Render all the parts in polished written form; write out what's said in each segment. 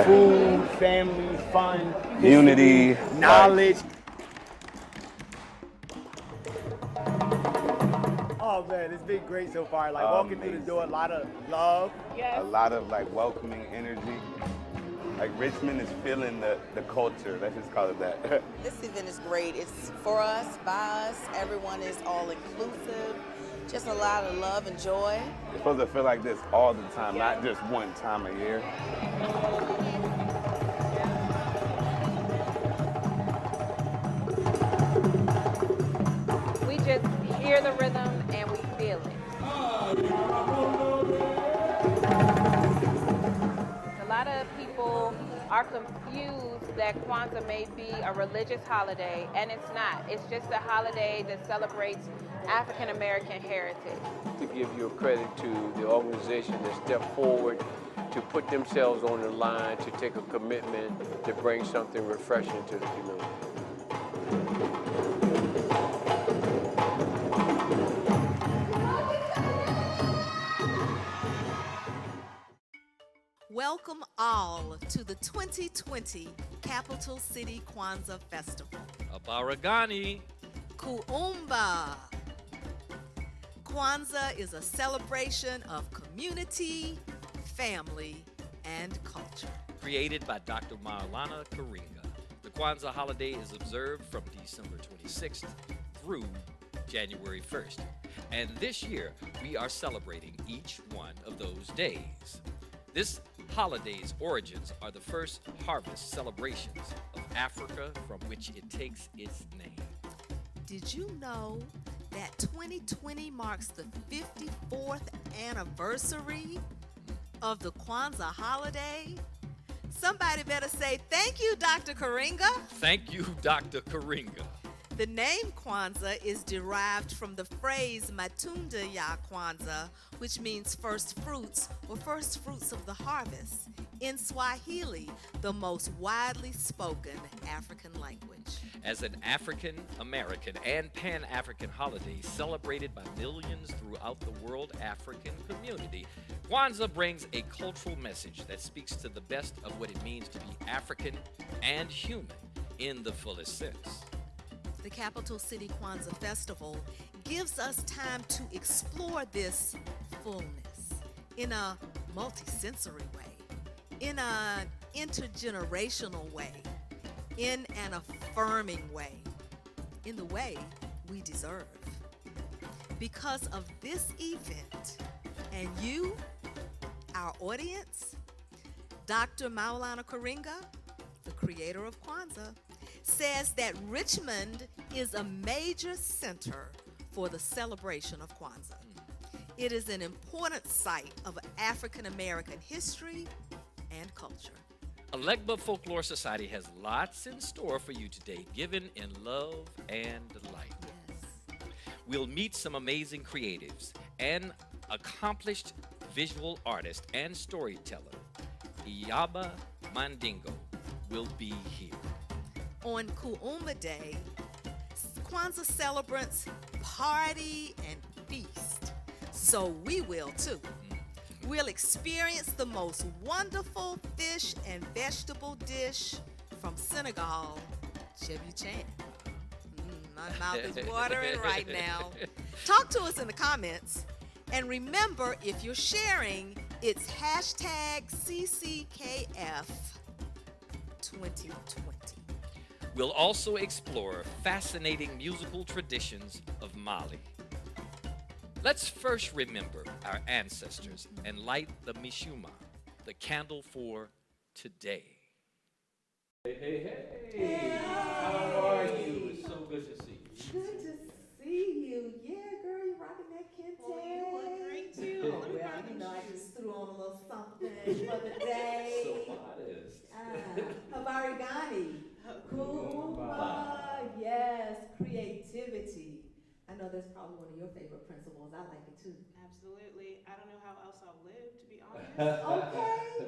Food, family, fun, unity, knowledge. Oh man, it's been great so far. Like walking through the door, a lot of love. A lot of like welcoming energy. Like Richmond is feeling the culture. Let's just call it that. This event is great. It's for us, by us. Everyone is all inclusive. Just a lot of love and joy. It's supposed to feel like this all the time, not just one time a year. We just hear the rhythm and we feel it. A lot of people are confused that Kwanzaa may be a religious holiday, and it's not. It's just a holiday that celebrates African American heritage. To give your credit to the organization that stepped forward to put themselves on the line, to take a commitment to bring something refreshing to the community. Welcome all to the 2020 Capital City Kwanzaa Festival. Abaragani. Kuumba. Kwanzaa is a celebration of community, family, and culture. Created by Dr. Maulana Karinga. The Kwanzaa holiday is observed from December 26th through January 1st. And this year, we are celebrating each one of those days. This holiday's origins are the first harvest celebrations of Africa, from which it takes its name. Did you know that 2020 marks the 54th anniversary of the Kwanzaa holiday? Somebody better say thank you, Dr. Karinga. Thank you, Dr. Karinga. The name Kwanzaa is derived from the phrase Matunda ya Kwanzaa, which means first fruits or first fruits of the harvest. In Swahili, the most widely spoken African language. As an African American and Pan-African holiday celebrated by millions throughout the world African community, Kwanzaa brings a cultural message that speaks to the best of what it means to be African and human in the fullest sense. The Capital City Kwanzaa Festival gives us time to explore this fullness in a multisensory way, in an intergenerational way, in an affirming way, in the way we deserve. Because of this event and you, our audience, Dr. Maulana Karinga, the creator of Kwanzaa, says that Richmond is a major center for the celebration of Kwanzaa. It is an important site of African American history and culture. Elegba Folklore Society has lots in store for you today, given in love and light. Yes. We'll meet some amazing creatives and accomplished visual artist and storyteller. Iyaba Mandingo will be here. On Kuumba Day, Kwanzaa celebrants party and feast. So we will too. We'll experience the most wonderful fish and vegetable dish from Senegal, ceviche. My mouth is watering right now. Talk to us in the comments. And remember, if you're sharing, it's hashtag CCKF 2020. We'll also explore fascinating musical traditions of Mali. Let's first remember our ancestors and light the mishuma, the candle for today. Hey, how are you? It's so good to see you. Good to see you. Yeah, girl, you rocking that kente. Oh, you look great too. Oh, well, you know, I just threw on a little something for the day. So modest. Habarigani. Kuumba. Yes, creativity. I know that's probably one of your favorite principles. I like it too. Absolutely. I don't know how else I'll live, to be honest. Okay.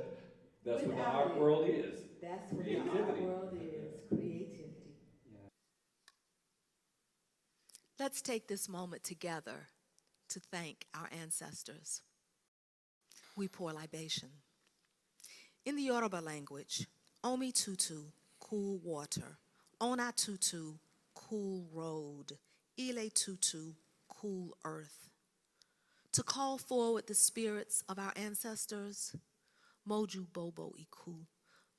That's what the Without art it. world is. That's what the art Creativity. world is. Creativity. Let's take this moment together to thank our ancestors. We pour libation. In the Yoruba language, Omi Tutu, cool water. Ona Tutu, cool road. Ile Tutu, cool earth. To call forward the spirits of our ancestors, Moju Bobo Iku,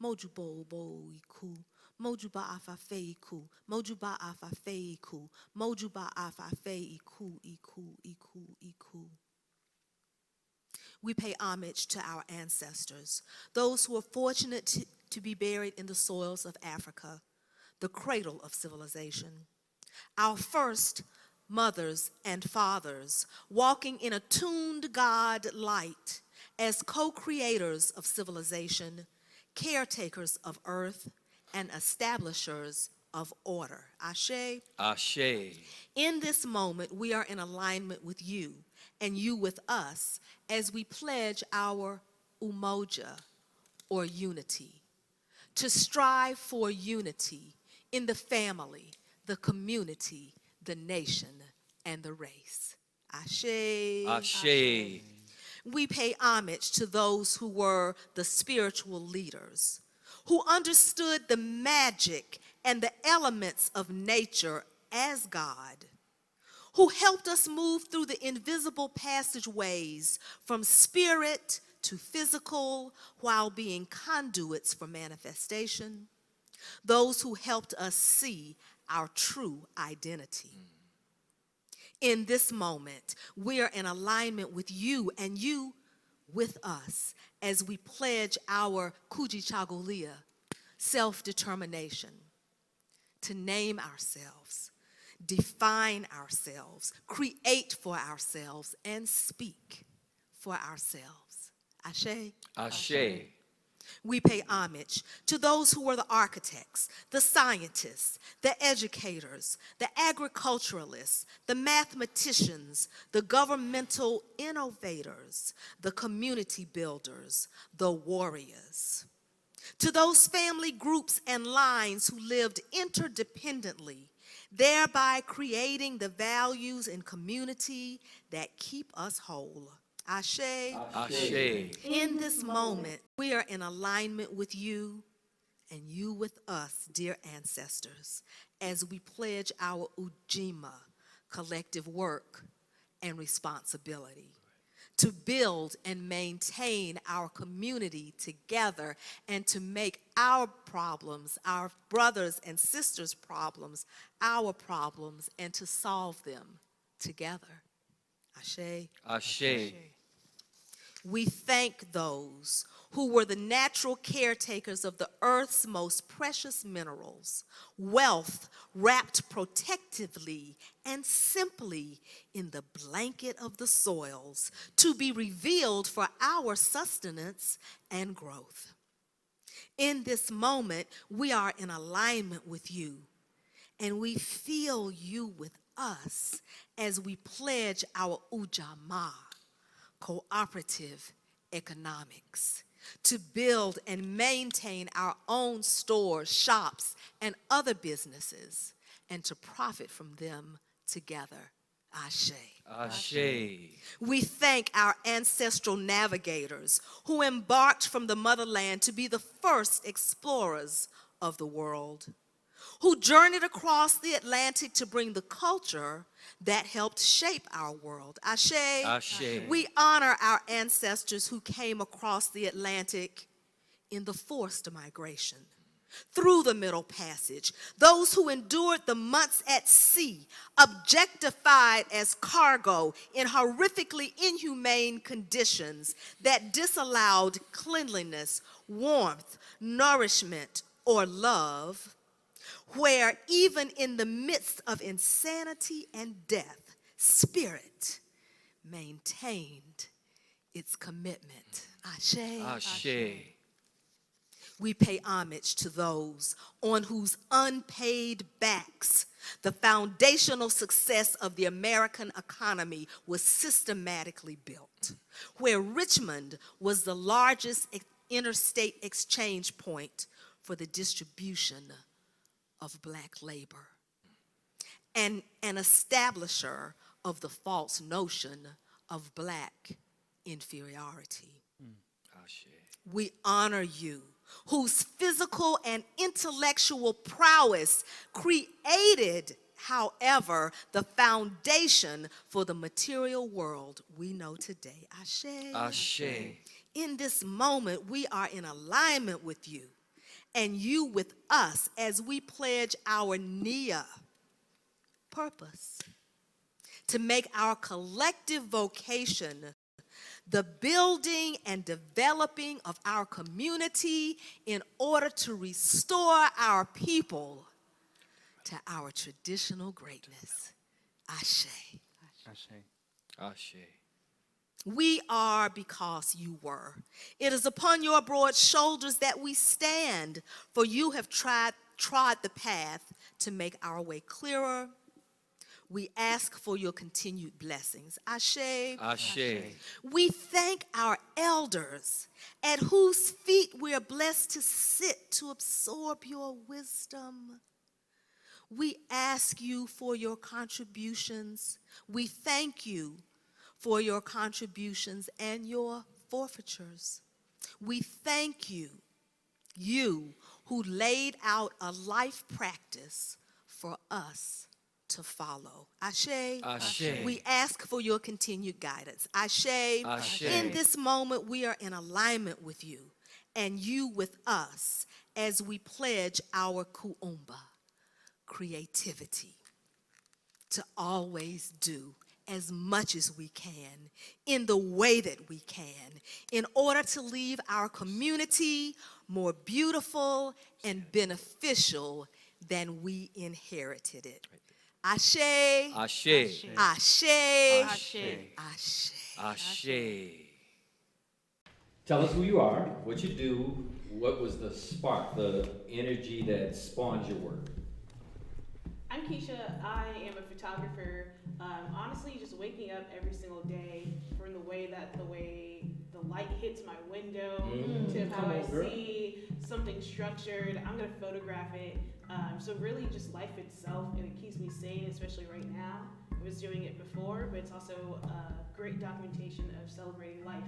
Moju Bobo Iku, Moju Ba Afafe Iku, Moju Ba Afafe Iku, Moju Ba Afafe Iku, Iku, Iku, Iku. We pay homage to our ancestors, those who are fortunate to be buried in the soils of Africa, the cradle of civilization. Our first mothers and fathers, walking in attuned God light as co-creators of civilization, caretakers of earth, and establishers of order. Ashe. Ashe. In this moment, we are in alignment with you and you with us as we pledge our umoja, or unity, to strive for unity in the family, the community, the nation, and the race. Ashe. Ashe. We pay homage to those who were the spiritual leaders, who understood the magic and the elements of nature as God, who helped us move through the invisible passageways from spirit to physical while being conduits for manifestation, those who helped us see our true identity. In this moment, we are in alignment with you and you with us as we pledge our Kujichagulia, self-determination, to name ourselves, define ourselves, create for ourselves, and speak for ourselves. Ashe. Ashe. We pay homage to those who were the architects, the scientists, the educators, the agriculturalists, the mathematicians, the governmental innovators, the community builders, the warriors. To those family groups and lines who lived interdependently, thereby creating the values in community that keep us whole. Ashe. Ashe. In this moment, we are in alignment with you and you with us, dear ancestors, as we pledge our Ujima, collective work and responsibility, to build and maintain our community together and to make our problems, our brothers and sisters' problems, our problems, and to solve them together. Ashe. Ashe. We thank those who were the natural caretakers of the earth's most precious minerals, wealth wrapped protectively and simply in the blanket of the soils to be revealed for our sustenance and growth. In this moment, we are in alignment with you, and we feel you with us as we pledge our Ujamaa, cooperative economics, to build and maintain our own stores, shops, and other businesses, and to profit from them together. Ashe. Ashe. We thank our ancestral navigators who embarked from the motherland to be the first explorers of the world, who journeyed across the Atlantic to bring the culture that helped shape our world. Ashe. Ashe. We honor our ancestors who came across the Atlantic in the forced migration, through the Middle Passage, those who endured the months at sea, objectified as cargo in horrifically inhumane conditions that disallowed cleanliness, warmth, nourishment, or love, where even in the midst of insanity and death, spirit maintained its commitment. Ashe. Ashe. We pay homage to those on whose unpaid backs the foundational success of the American economy was systematically built, where Richmond was the largest interstate exchange point for the distribution of black labor, and an establisher of the false notion of black inferiority. Ashe. We honor you, whose physical and intellectual prowess created, however, the foundation for the material world we know today. Ashe. Ashe. In this moment, we are in alignment with you, and you with us, as we pledge our Nia purpose to make our collective vocation the building and developing of our community in order to restore our people to our traditional greatness. Ashe. Ashe. Ashe. We are because you were. It is upon your broad shoulders that we stand, for you have trod the path to make our way clearer. We ask for your continued blessings. Ashe. Ashe. We thank our elders at whose feet we are blessed to sit to absorb your wisdom. We ask you for your contributions. We thank you for your contributions and your forfeitures. We thank you, you who laid out a life practice for us to follow. Ashe. Ashe. We ask for your continued guidance. Ashe. Ashe. In this moment, we are in alignment with you and you with us as we pledge our Kuumba, creativity, to always do as much as we can in the way that we can in order to leave our community more beautiful and beneficial than we inherited it. Ashe. Ashe. Ashe. Ashe. Ashe. Ashe. Tell us who you are, what you do, what was the spark, the energy that spawned your work. I'm Keisha. I am a photographer. Honestly, just waking up every single day from the way the light hits my window to how I see something structured. I'm gonna photograph it. So really just life itself, and it keeps me sane, especially right now. I was doing it before, but it's also a great documentation of celebrating life.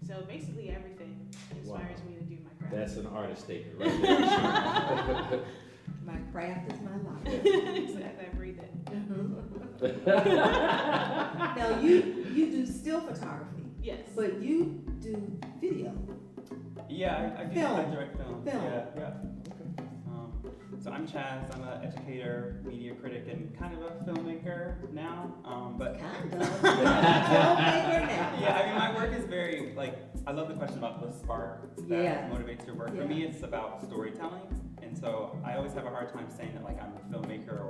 So basically everything inspires me to do my craft. That's an artist statement right there. My craft is my life. Exactly, I breathe it. Now you do still photography. Yes. But you do video. Yeah, I do. Film. I direct film. Film. Yeah. So I'm Chaz. I'm an educator, media critic, and kind of a filmmaker now. But Kind of. Filmmaker now. yeah, I mean, my work is very I love the question about the spark that Yeah. motivates your work. Yeah. For me, it's about storytelling, and so I always have a hard time saying that I'm a filmmaker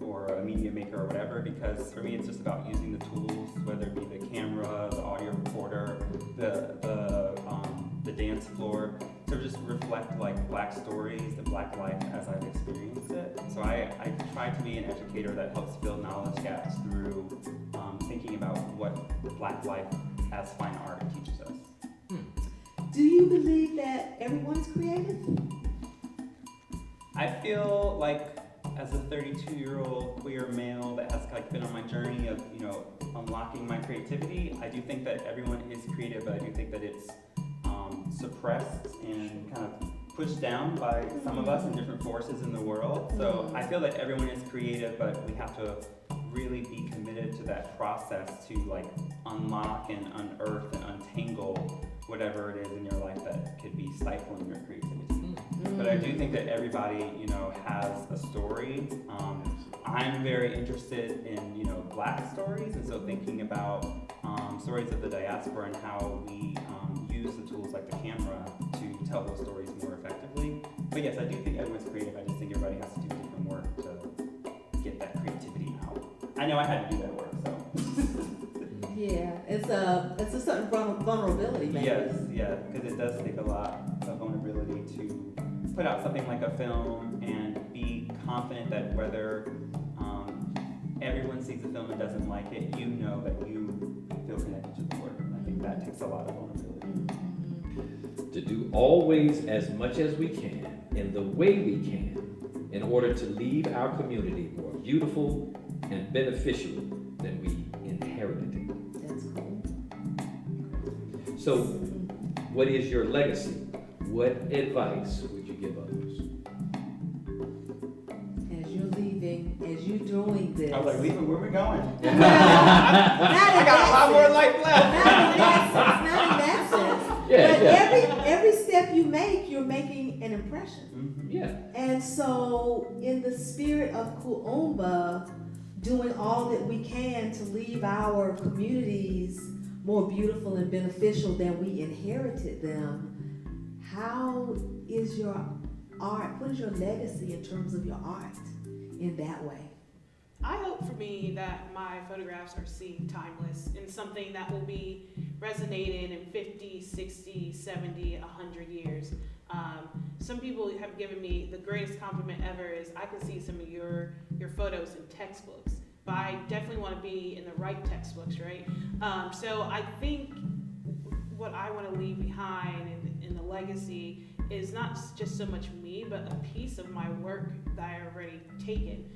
or a media maker or whatever, because for me, it's just about using the tools, whether it be the camera, the audio recorder, the dance floor, to just reflect Black stories and Black life as I've experienced it. So I try to be an educator that helps fill knowledge gaps through thinking about what Black life as fine art teaches us. Do you believe that everyone's creative? I feel like as a 32-year-old queer male that has been on my journey of unlocking my creativity, I do think that everyone is creative, but I do think that it's suppressed and kind of pushed down by some of us and different forces in the world. So I feel that everyone is creative, but we have to really be committed to that process to unlock and unearth and untangle whatever it is in your life that could be stifling your creativity. But I do think that everybody, has a story. I'm very interested in, Black stories, and so thinking about stories of the diaspora and how we use the tools like the camera to tell those stories more effectively. But yes, I do think everyone's creative. I just think everybody has to do different work to get that creativity out. I know I had to do that work, so. Yeah, it's a certain vulnerability, maybe. Yes, yeah, because it does take a lot of vulnerability to put out something like a film and be confident that whether someone doesn't like it, you know that you feel connected to the work. And I think that takes a lot of vulnerability. To do always as much as we can in the way we can in order to leave our community more beautiful and beneficial than we inherited it. That's cool. So, what is your legacy? What advice would you give others? As you're leaving, as you're doing this. I was like, leaving, where we going? I got a lot more life left. Not in that sense. Yeah, But yeah. every step you make, you're making an impression. Mm-hmm. Yeah. And so, in the spirit of Kuumba, doing all that we can to leave our communities more beautiful and beneficial than we inherited them, how is your art, what is your legacy in terms of your art in that way? I hope for me that my photographs are seen timeless and something that will be resonated in 50, 60, 70, 100 years. Some people have given me the greatest compliment ever is I can see some of your photos in textbooks, but I definitely want to be in the right textbooks, right? So I think what I want to leave behind in the legacy is not just so much me, but a piece of my work that I already taken.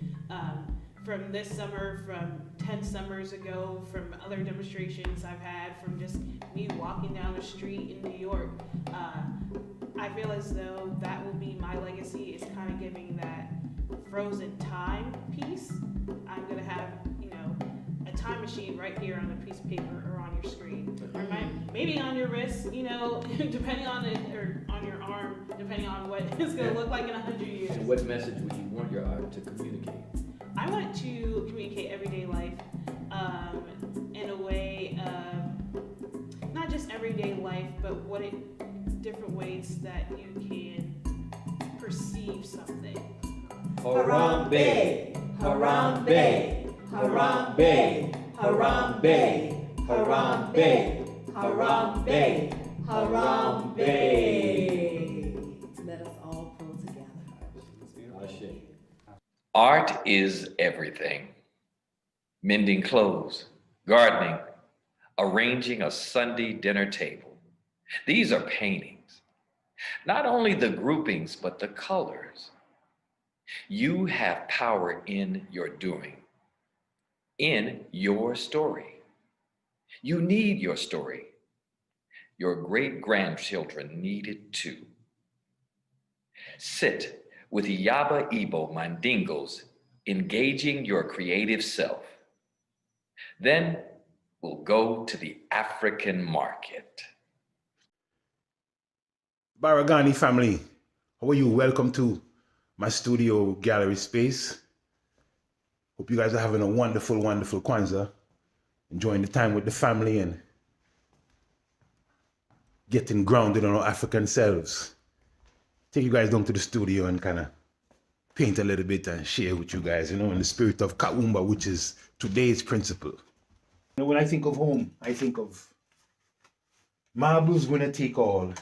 From this summer, from 10 summers ago, from other demonstrations I've had, from just me walking down the street in New York. I feel as though that will be my legacy, is kind of giving that frozen time piece. I'm gonna have, a time machine right here on a piece of paper or on your screen. Or maybe on your wrist, depending on it, or on your arm, depending on what it's gonna look like in 100 years. And what message would you want your art to communicate? I want to communicate everyday life in a way of not just everyday life, but different ways that you can perceive something. Harambe, Harambe, Harambe, Harambe, Harambe, Harambe, Harambe. Let us all pull together. Art is everything. Mending clothes, gardening, arranging a Sunday dinner table. These are paintings. Not only the groupings, but the colors. You have power in your doing, in your story. You need your story. Your great-grandchildren need it too. Sit with Yaba Igbo Mandingos, engaging your creative self. Then we'll go to the African market. Baragani family, how are you? Welcome to my studio gallery space. Hope you guys are having a wonderful, wonderful Kwanzaa. Enjoying the time with the family and getting grounded on our African selves. Take you guys down to the studio and kind of paint a little bit and share with you guys, in the spirit of Kuumba, which is today's principle. When I think of home, I think of marbles winner take all.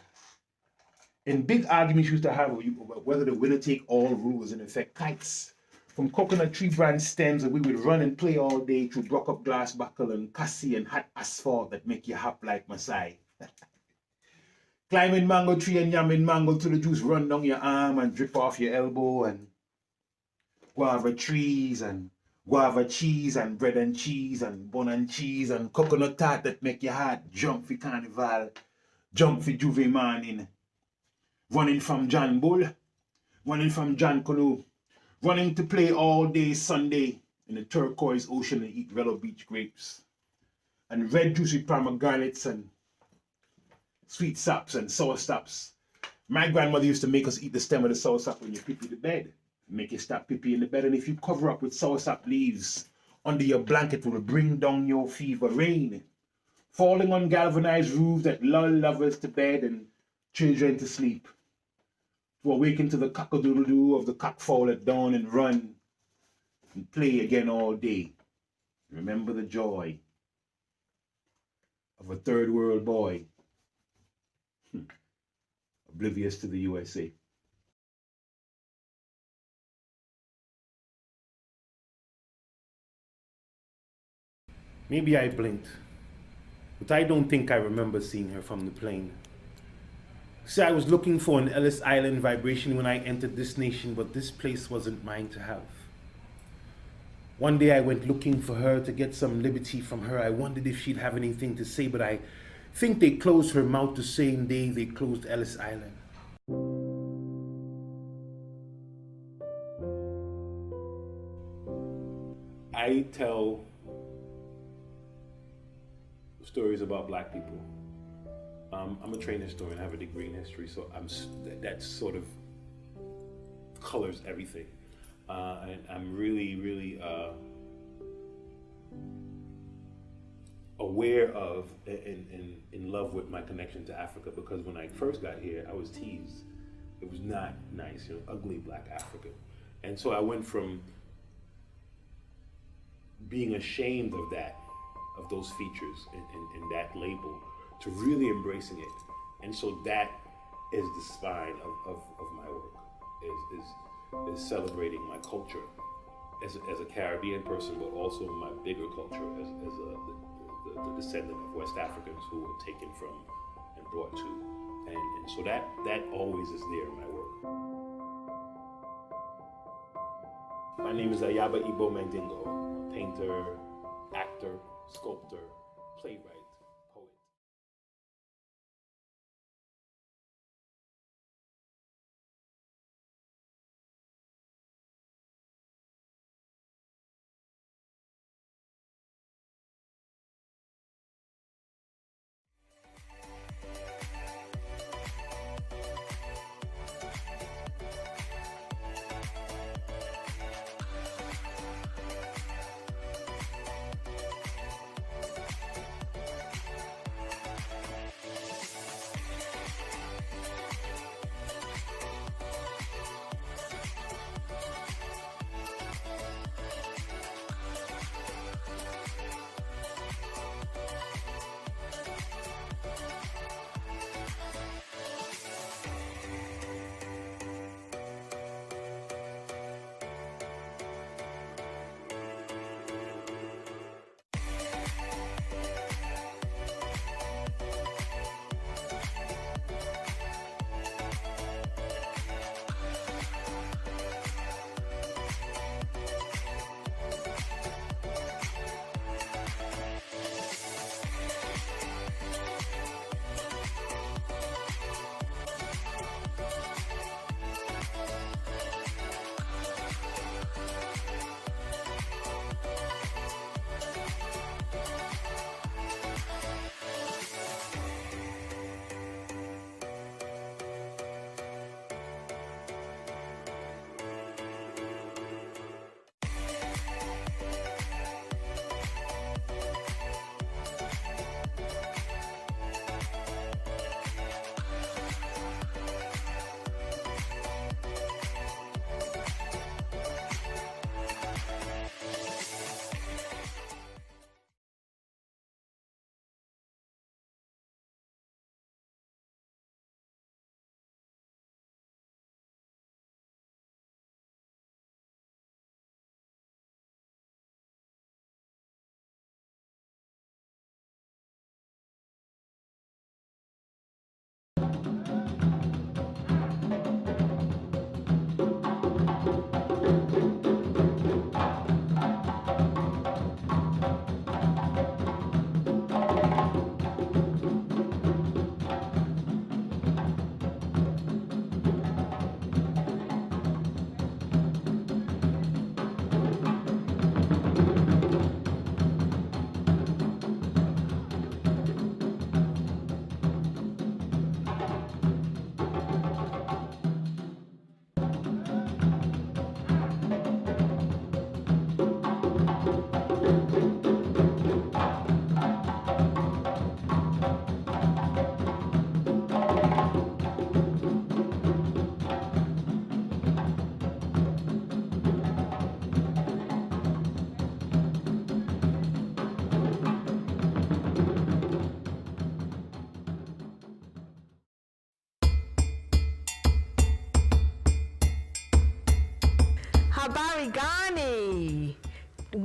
And big arguments used to have about whether the winner take all rule was in effect. Kites from coconut tree branch stems that we would run and play all day through broke up glass buckle and cassie and hot asphalt that make you hop like Masai. Climbing mango tree and yamming mango till the juice run down your arm and drip off your elbow, and guava trees and guava cheese and bread and cheese and bun and cheese and coconut tart that make your heart jump for carnival, jump for Juve morning. Running from John Bull, running from John Canoe, running to play all day Sunday in the turquoise ocean and eat Velo Beach grapes. And red juicy pomegranates and sweet saps and sour saps. My grandmother used to make us eat the stem of the sour sap when you pee the bed. Make you stop pee in the bed, and if you cover up with sour sap leaves under your blanket, it will bring down your fever. Rain falling on galvanized roofs that lull lovers to bed and children to sleep. To awaken to the cock-a-doodle-doo of the cockfowl at dawn and run and play again all day. Remember the joy of a third world boy, oblivious to the USA. Maybe I blinked, but I don't think I remember seeing her from the plane. See, I was looking for an Ellis Island vibration when I entered this nation, but this place wasn't mine to have. One day I went looking for her to get some liberty from her. I wondered if she'd have anything to say, but I think they closed her mouth the same day they closed Ellis Island. I tell stories about black people. I'm a trained historian, I have a degree in history, so that sort of colors everything. And I'm really aware of and in love with my connection to Africa, because when I first got here, I was teased. It was not nice, ugly black Africa. And so I went from being ashamed of those features and that label, to really embracing it. And so that is the spine of my work, is celebrating my culture as a Caribbean person, but also my bigger culture as the descendant of West Africans who were taken from and brought to. And so that always is there in my work. My name is Ayaba Ibo Mandingo, painter, actor, sculptor, playwright.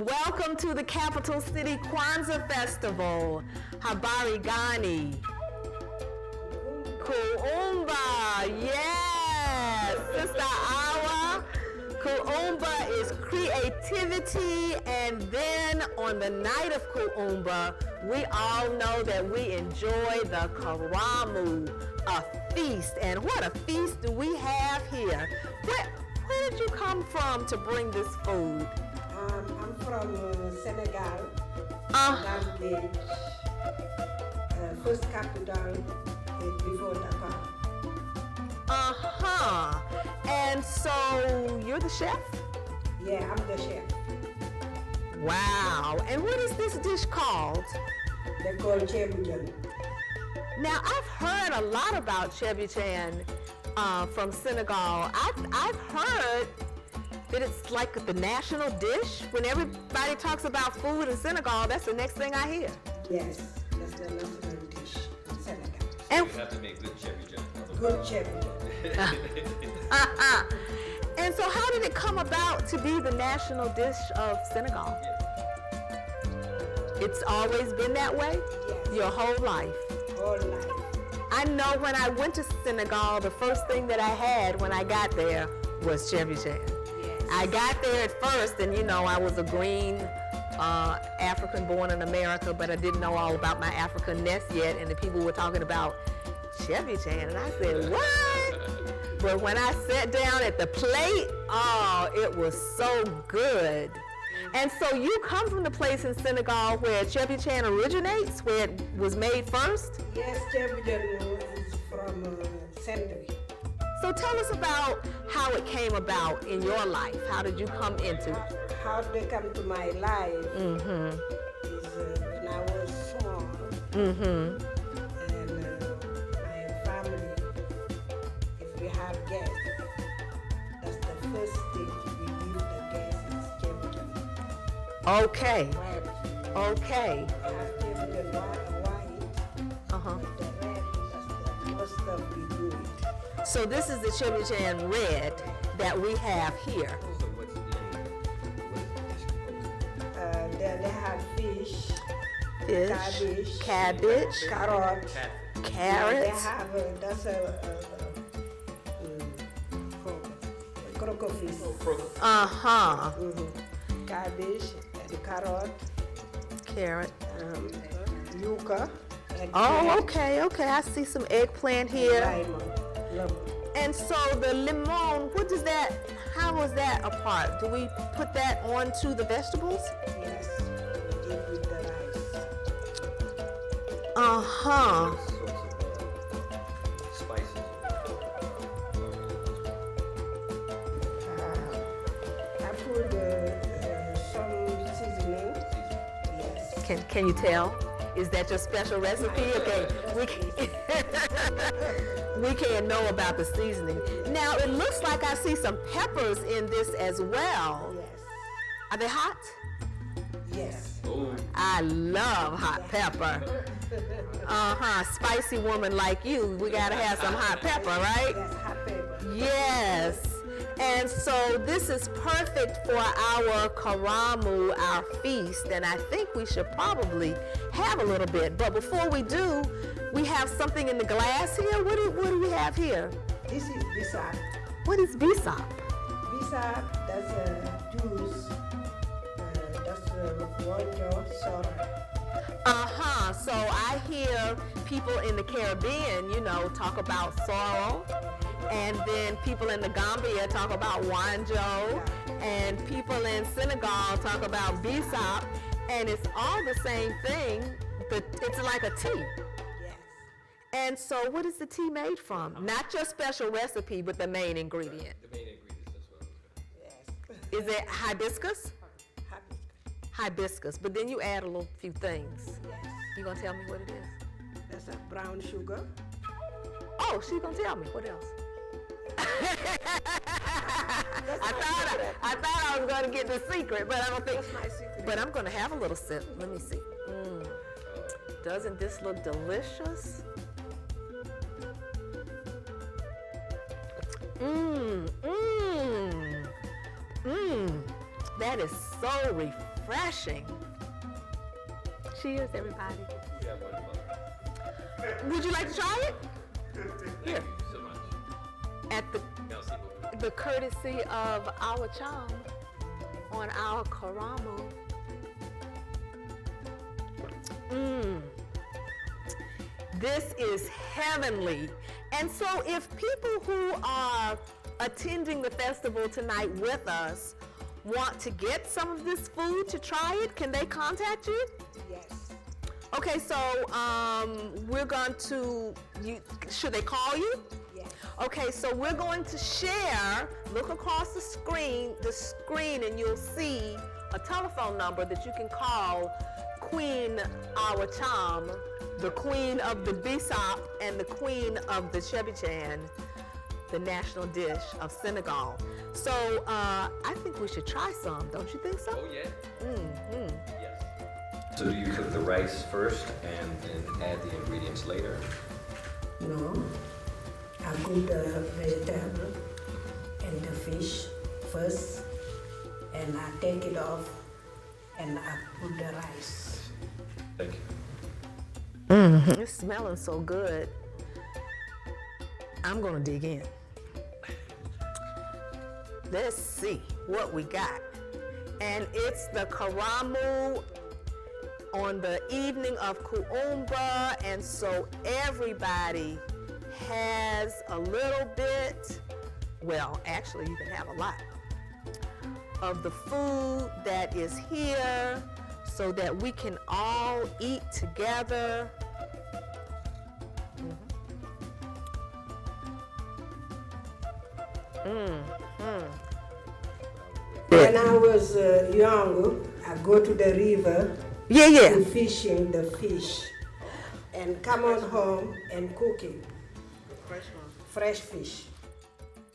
Welcome to the Capital City Kwanzaa Festival. Habari gani? Kuumba, yes! Sister Awa, Kuumba is creativity, and then on the night of Kuumba, we all know that we enjoy the karamu, a feast. And what a feast do we have here? Where did you come from to bring this food? I'm from Senegal, Gambia, first capital before Dakar. And so you're the chef? Yeah, I'm the chef. Wow. And what is this dish called? They call chebujan. Now, I've heard a lot about cebuchan from Senegal. I've heard that it's like the national dish. When everybody talks about food in Senegal, that's the next thing I hear. Yes, that's the national dish in Senegal. And you have to make good cebuchan. Good cebuchan. And so how did it come about to be the national dish of Senegal? It's always been that way? Yes. Your whole life? Whole life. I know when I went to Senegal, the first thing that I had when I got there was cebuchan. Yes. I got there at first, and you know, I was a green African born in America, but I didn't know all about my Africanness yet, and the people were talking about cebuchan, and I said, what? But when I sat down at the plate, oh, it was so good. And so you come from the place in Senegal where cebuchan originates, where it was made first? Yes, cebuchan is from Sendri. So tell us about how it came about in your life. How did you come into it? How they come to my life is when I was small. And my family, if we have guests, that's the first thing we give the guests is cebuchan. Okay. Red. Okay. Have cebuchan white. The red, that's the first stuff we do it. So this is the cebuchan red that we have here. They have fish, cabbage, carrot. carrots. They have that's a crocofis. Cabbage and carrot, yuca. Oh, okay. I see some eggplant here. Lemon. And so the lemon, what does that, how was that a part? Do we put that onto the vegetables? Yes, we did with the rice. I put some seasoning. Yes. Can you tell? Is that your special recipe? Okay, we can't know about the seasoning. Now it looks like I see some peppers in this as well. Yes. Are they hot? Yes. I love hot pepper. Spicy woman like you, we gotta have some hot pepper, right? Yes, hot pepper. Yes. And so this is perfect for our karamu, our feast, and I think we should probably have a little bit. But before we do, we have something in the glass here. What do we have here? This is bisap. What is bisap? Bisap, that's a juice. That's a water soda. So I hear people in the Caribbean, talk about sorrel. And then people in the Gambia talk about wanjo, and people in Senegal talk about bisap, and it's all the same thing, but it's like a tea. Yes. And so what is the tea made from? Not your special recipe, but the main ingredient. The main ingredients as well. Yes. Is it hibiscus? Hibiscus, but then you add a little few things. Yes. You gonna tell me what it is? That's a brown sugar. Oh, she's gonna tell me. What else? I thought I was going to get the secret, but I don't think. That's my secret. But I'm going to have a little sip. Let me see. Doesn't this look delicious? That is so refreshing. Cheers, everybody. Would you like to try it? Here. Thank you so much. At the courtesy of our chum on our karamu. This is heavenly. And so if people who are attending the festival tonight with us want to get some of this food to try it, can they contact you? Yes. Okay, so we're going to, should they call you? Yes. Okay, so we're going to share, look across the screen, and you'll see a telephone number that you can call Queen Awacham, the queen of the Bisop and the queen of the Chebichan, the national dish of Senegal. So I think we should try some, don't you think so? Oh, yeah. Yes. So do you cook the rice first and then add the ingredients later? No. I cook the vegetable and the fish first, and I take it off and I put the rice. Thank you. It's smelling so good. I'm gonna dig in. Let's see what we got. And it's the karamu on the evening of Kuumba, and so everybody has a little bit, well, actually you can have a lot, of the food that is here so that we can all eat together. When I was young, I go to the river to fishing the fish and come on home and cooking. Fresh fish.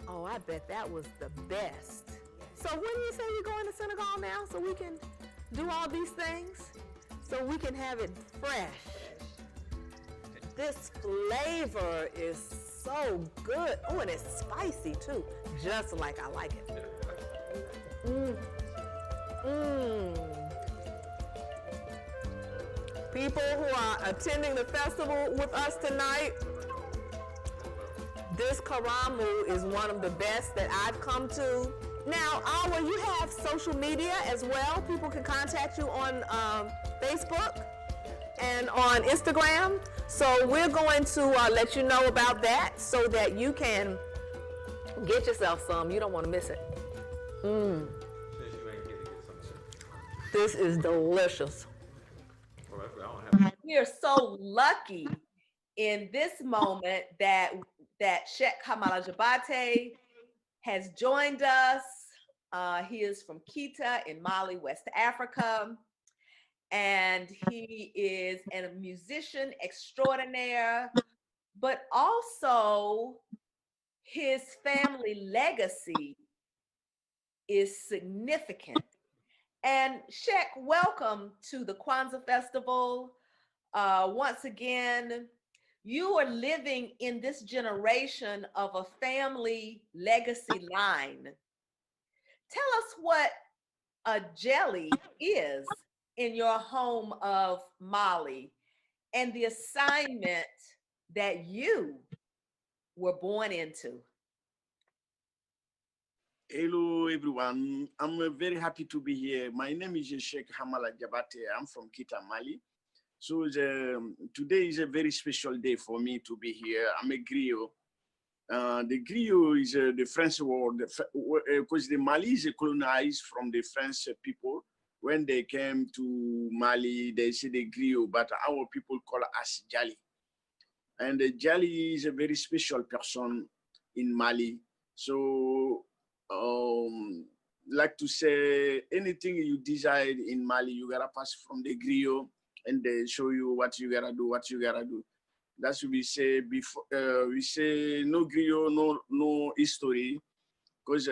Oh, I bet that was the best. So when do you say you're going to Senegal now so we can do all these things? So we can have it fresh. This flavor is so good. Oh, and it's spicy too, just like I like it. People who are attending the festival with us tonight, this karamu is one of the best that I've come to. Now, Awa, you have social media as well. People can contact you on Facebook and on Instagram. So we're going to let you know about that so that you can get yourself some. You don't want to miss it. This is delicious. We are so lucky in this moment that Sheikh Kamala Jabate has joined us. He is from Kita in Mali, West Africa. And he is a musician extraordinaire, but also his family legacy is significant. And Sheikh, welcome to the Kwanzaa Festival. Once again, you are living in this generation of a family legacy line. Tell us what a jelly is in your home of Mali and the assignment that you were born into. Hello, everyone. I'm very happy to be here. My name is Sheikh Hamala Jabate. I'm from Kita, Mali. So today is a very special day for me to be here. I'm a griot. The griot is the French word, because the Mali is colonized from the French people. When they came to Mali, they say the griot, but our people call us Jali. And Jali is a very special person in Mali. So, like to say, anything you desire in Mali, you gotta pass from the griot, and they show you what you gotta do, That's what we say before. We say no griot, no history, because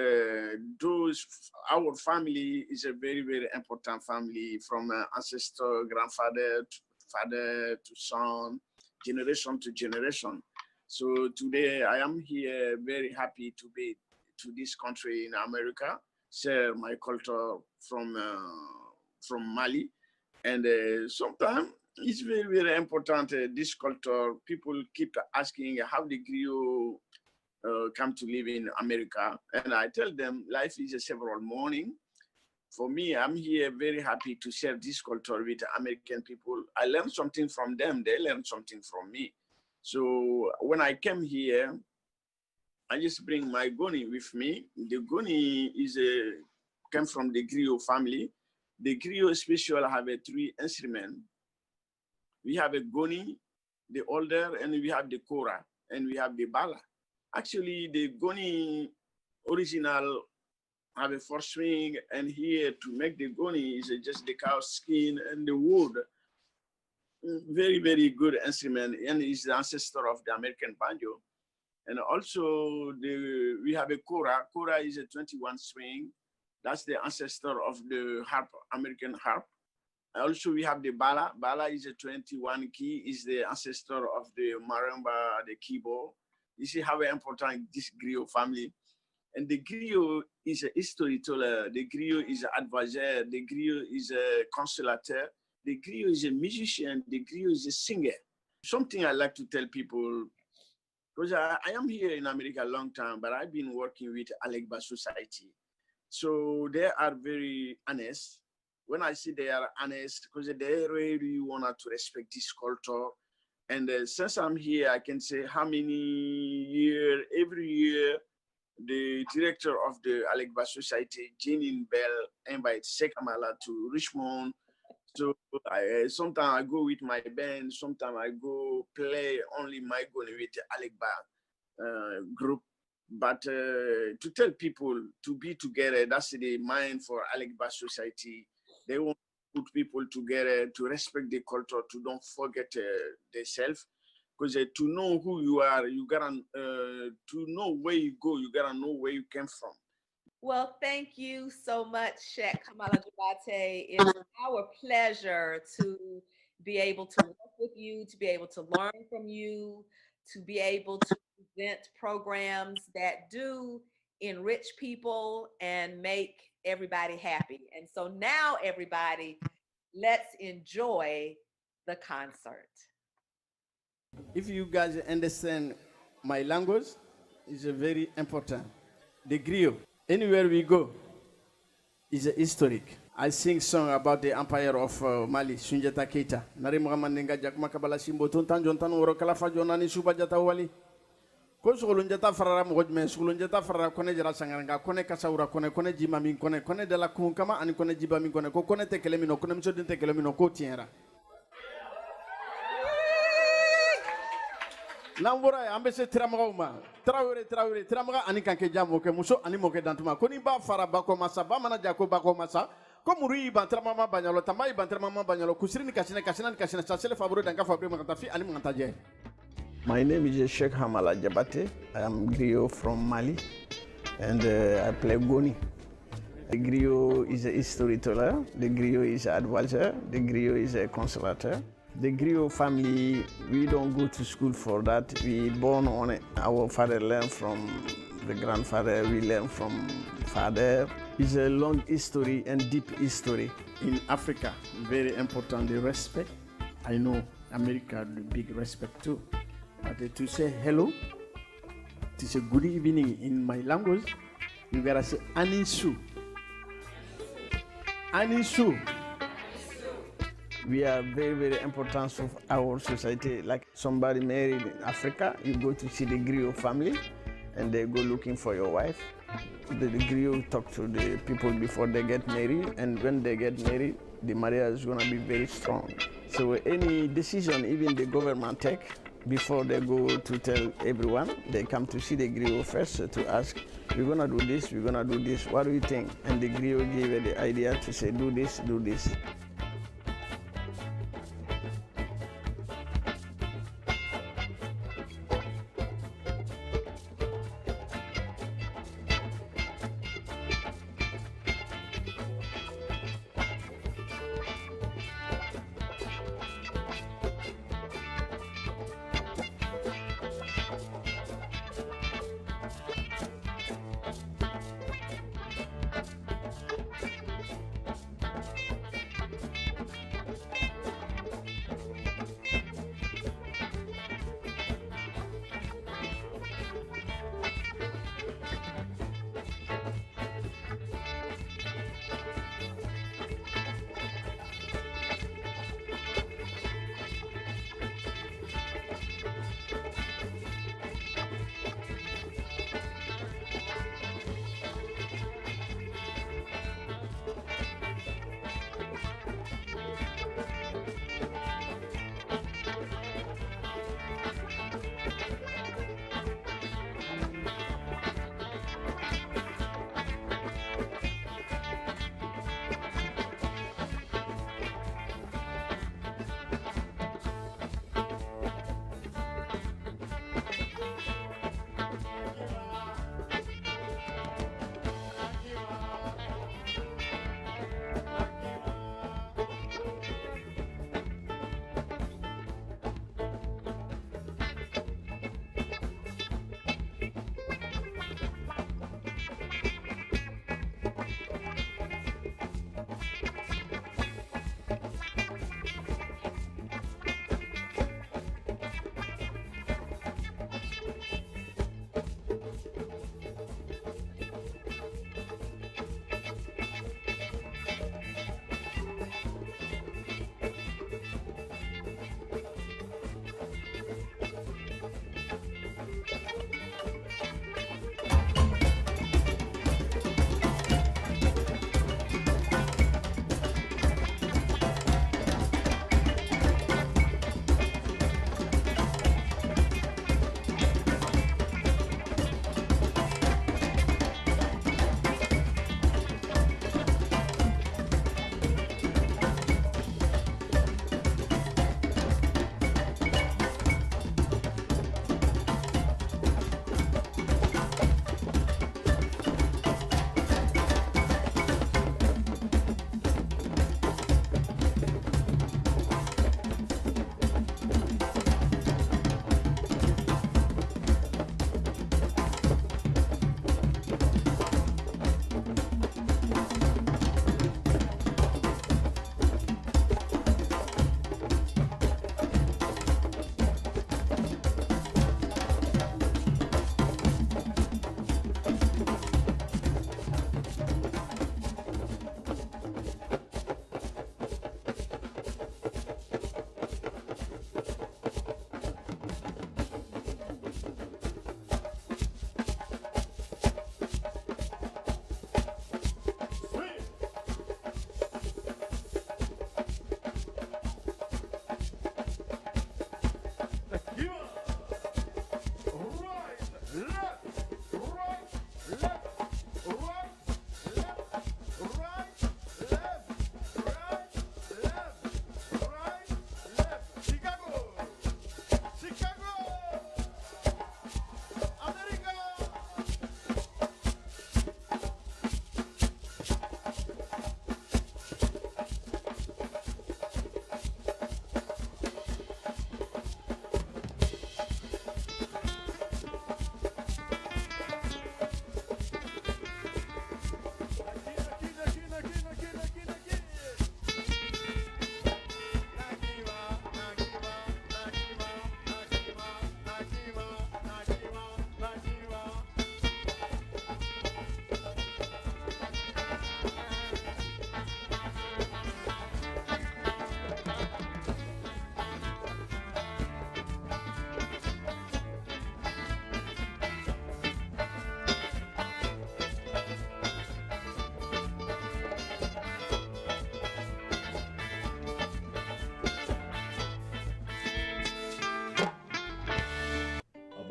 our family is a very, very important family, from ancestor, grandfather, to father to son, generation to generation. So today I am here very happy to be to this country in America. share my culture from Mali. And sometimes it's very, very important, this culture. People keep asking how the griot come to live in America. And I tell them life is a several morning. For me, I'm here very happy to share this culture with American people. I learned something from them. They learned something from me. So when I came here, I just bring my goni with me. The goni came from the griot family. The griot special have a 3 instruments. We have a goni, the older, and we have the kora, and we have the bala. Actually, the goni original have a 4 string, and here to make the goni is just the cow skin and the wood. Very, very good instrument, and is the ancestor of the American banjo. And also we have a kora. Kora is a 21 string. That's the ancestor of the harp, American harp. Also, we have the bala. Bala is a 21 key, is the ancestor of the marimba, the keyboard. You see how important this griot family. And the griot is a storyteller. The griot is an advisor. The griot is a consolateur. The griot is a musician. The griot is a singer. Something I like to tell people, because I am here in America a long time, but I've been working with Elegba Society. So they are very honest. When I say they are honest, because they really want to respect this culture. And since I'm here, I can say how many years, every year, the director of the Elegba Society, Jeanine Bell, invites Sheikh Amala to Richmond. So sometimes I go with my band, sometimes I go play only my goni with the Elegba group. But to tell people to be together, that's the mind for Elegba Society. They want to put people together to respect the culture, to don't forget themselves. Because to know who you are, you gotta, to know where you go, you gotta know where you came from. Well, thank you so much, Sheikh Kamala Jabate. It's our pleasure to be able to work with you, to be able to learn from you, to be able to present programs that do enrich people and make everybody happy. And so now, everybody, let's enjoy the concert. If you guys understand my language, it's very important. The griot, anywhere we go, is historic. I sing song about the empire of Mali, Sunjata Keita. Nari Muhammadinga Jakma Kabala Simbo Tuntan Jontan Woro Kalafa Jonani Subajata Wali. Ko Sulunjata Farara Mojme, Sulunjata Farara Kone Jara Sangaranga, Kone Kasaura, Kone Jimamin, Kone de la Kunkama, and Kone Jibamin, Kone Tekelemino, Kone Tekelemino Kotiera. Nambora ambese tramagoma traure tramaga anika ke jamo ke muso animo ke dantuma koni ba fara ba ko masa ba mana jako ba ko masa ko muri ba tramama banyalo tamai ba tramama banyalo kusiri ni kasina sasele favori danka favori makatafi ani mantaje. My name is Sheikh Hamala Jabate. I am griot from Mali and I play goni. The griot is a storyteller, the griot is an advisor, the griot is a consolateur. The griot family, we don't go to school for that. We born on it. Our father learned from the grandfather, we learn from father. It's a long history and deep history. In Africa, very important, the respect. I know America, the big respect too. But to say hello, to say good evening in my language, you gotta say Anisu. Anisu. We are very, very important for our society. Like somebody married in Africa, you go to see the griot family and they go looking for your wife. The griot talk to the people before they get married, and when they get married, the marriage is gonna be very strong. So any decision even the government take, before they go to tell everyone, they come to see the griot first to ask, we're gonna do this, what do you think? And the griot gave the idea to say, do this, do this.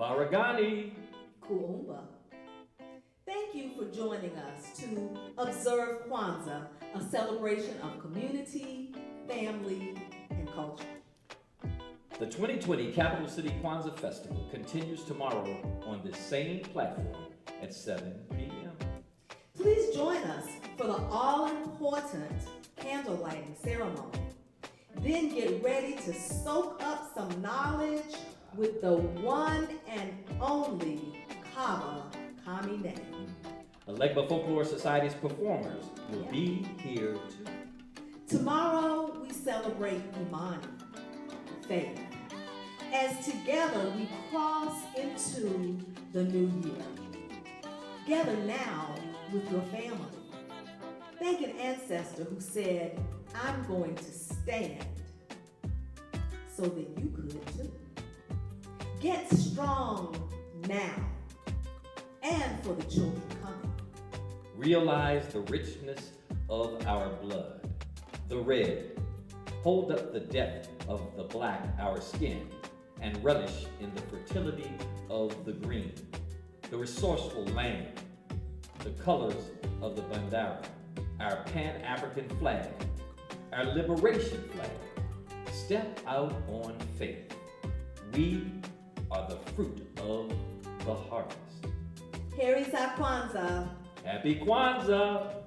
Maragani. Kuumba. Thank you for joining us to observe Kwanzaa, a celebration of community, family, and culture. The 2020 Capital City Kwanzaa Festival continues tomorrow on this same platform at 7 p.m. Please join us for the all-important candle lighting ceremony. Then get ready to soak up some knowledge with the one and only Kava Kamine. Elegba Folklore Society's performers will be here too. Tomorrow we celebrate Imani, faith, as together we cross into the new year. Gather now with your family. Thank an ancestor who said, I'm going to stand, so that you could too. Get strong now and for the children coming. Realize the richness of our blood, the red. Hold up the depth of the black, our skin, and relish in the fertility of the green, the resourceful land, the colors of the bandara, our Pan-African flag, our liberation flag. Step out on faith. We are the fruit of the harvest. Heri za Kwanzaa. Happy Kwanzaa!